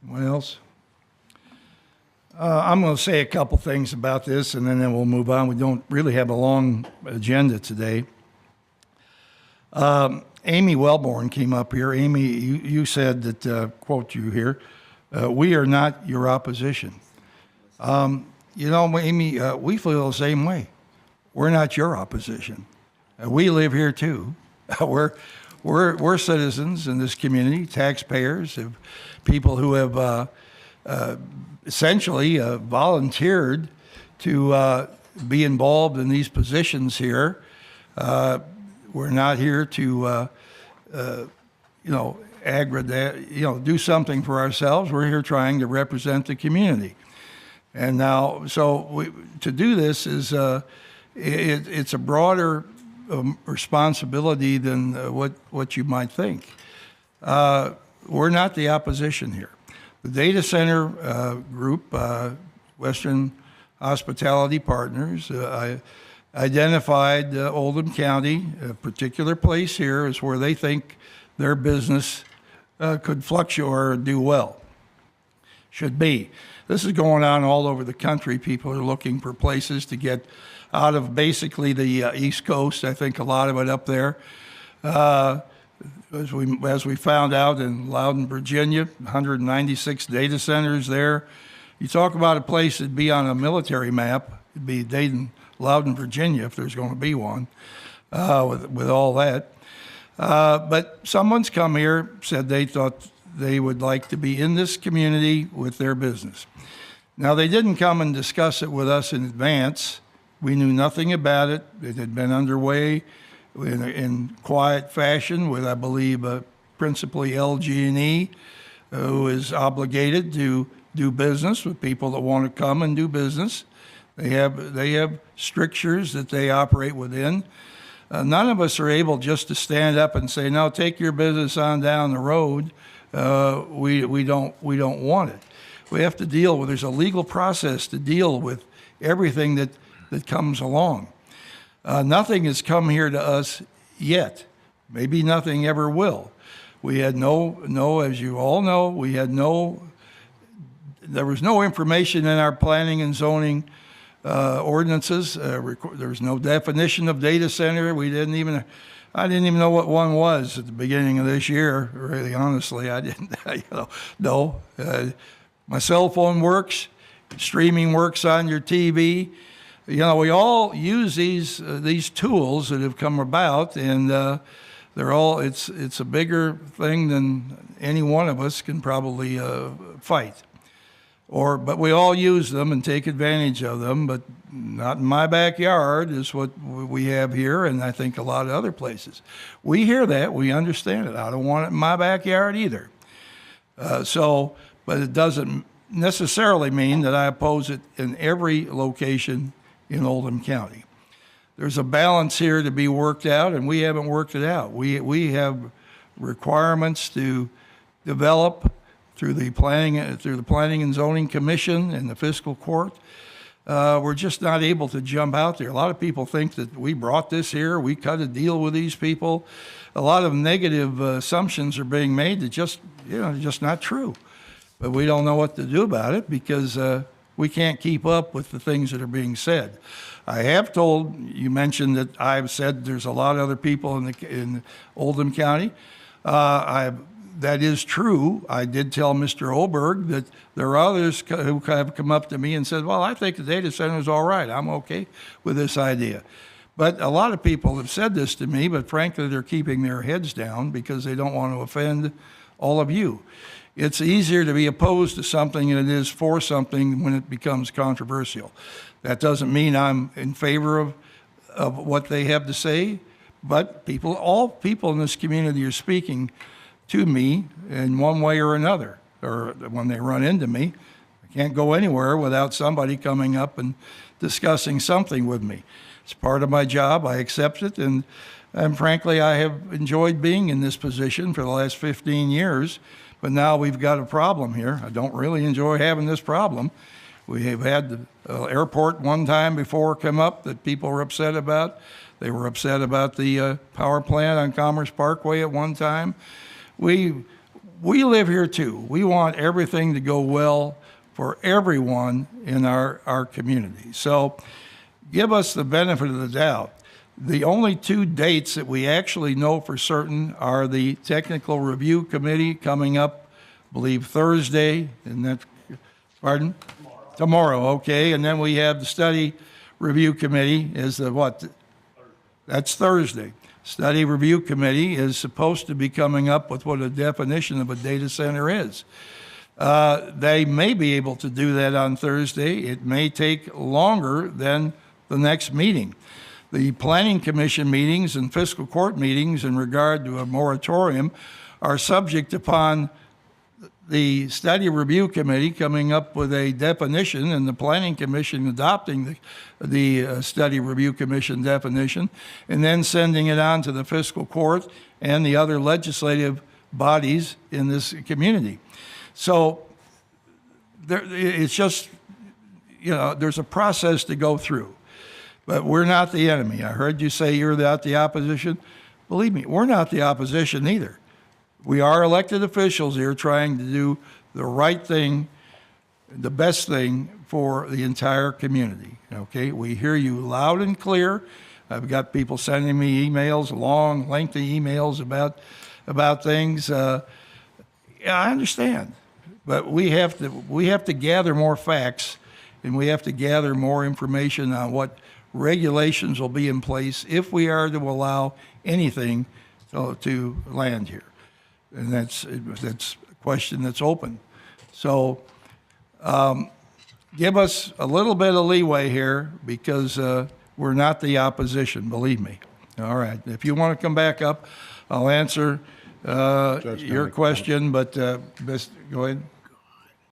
What else? I'm going to say a couple things about this, and then we'll move on. We don't really have a long agenda today. Amy Wellborn came up here. Amy, you said that, quote you here, we are not your opposition. Amy, we feel the same way. We're not your opposition. We live here too. We're citizens in this community, taxpayers, people who have essentially volunteered to be involved in these positions here. We're not here to, do something for ourselves. We're here trying to represent the community. And now, to do this is, it's a broader responsibility than what you might think. We're not the opposition here. The data center group, Western Hospitality Partners, identified Oldham County, a particular place here, is where they think their business could fluctuate or do well. Should be. This is going on all over the country. People are looking for places to get out of basically the East Coast. I think a lot of it up there. As we found out in Loudon, Virginia, 196 data centers there. You talk about a place that'd be on a military map, it'd be Dayton, Loudon, Virginia, if there's going to be one, with all that. But someone's come here, said they thought they would like to be in this community with their business. Now, they didn't come and discuss it with us in advance. We knew nothing about it. It had been underway in quiet fashion with, I believe, principally LG&E, who is obligated to do business with people that want to come and do business. They have strictures that they operate within. None of us are able just to stand up and say, "No, take your business on down the road." We don't want it. We have to deal with. There's a legal process to deal with everything that comes along. Nothing has come here to us yet. Maybe nothing ever will. We had no, as you all know, there was no information in our planning and zoning ordinances. There was no definition of data center. I didn't even know what one was at the beginning of this year. Really, honestly, I didn't. No. My cell phone works. Streaming works on your TV. We all use these tools that have come about, and it's a bigger thing than any one of us can probably fight. But we all use them and take advantage of them, but not in my backyard is what we have here, and I think a lot of other places. We hear that, we understand it. I don't want it in my backyard either. But it doesn't necessarily mean that I oppose it in every location in Oldham County. There's a balance here to be worked out, and we haven't worked it out. We have requirements to develop through the Planning and Zoning Commission and the Fiscal Court. We're just not able to jump out there. A lot of people think that we brought this here, we cut a deal with these people. A lot of negative assumptions are being made that just not true. But we don't know what to do about it because we can't keep up with the things that are being said. I have told, you mentioned that I've said there's a lot of other people in Oldham County. That is true. I did tell Mr. Oberg that there are others who have come up to me and said, well, I think the data center is all right. I'm okay with this idea. But a lot of people have said this to me, but frankly, they're keeping their heads down because they don't want to offend all of you. It's easier to be opposed to something than it is for something when it becomes controversial. That doesn't mean I'm in favor of what they have to say, but all people in this community are speaking to me in one way or another, or when they run into me. I can't go anywhere without somebody coming up and discussing something with me. It's part of my job. I accept it, and frankly, I have enjoyed being in this position for the last 15 years. But now we've got a problem here. I don't really enjoy having this problem. We have had the airport one time before come up that people were upset about. They were upset about the power plant on Commerce Parkway at one time. We we live here too. We want everything to go well for everyone in our community. So give us the benefit of the doubt. The only two dates that we actually know for certain are the Technical Review Committee coming up, I believe, Thursday, and that's, pardon? Tomorrow, okay. And then we have the Study Review Committee is the what? That's Thursday. Study Review Committee is supposed to be coming up with what a definition of a data center is. They may be able to do that on Thursday. It may take longer than the next meeting. The Planning Commission meetings and Fiscal Court meetings in regard to a moratorium are subject upon the Study Review Committee coming up with a definition and the Planning Commission adopting the Study Review Commission definition and then sending it on to the Fiscal Court and the other legislative bodies in this community. So it's just, there's a process to go through. But we're not the enemy. I heard you say you're not the opposition. Believe me, we're not the opposition either. We are elected officials here trying to do the right thing, the best thing for the entire community, okay? We hear you loud and clear. I've got people sending me emails, long, lengthy emails about things. Yeah, I understand. But we have to gather more facts, and we have to gather more information on what regulations will be in place if we are to allow anything to land here. And that's a question that's open. So give us a little bit of leeway here because we're not the opposition, believe me. All right. If you want to come back up, I'll answer your question, but go ahead.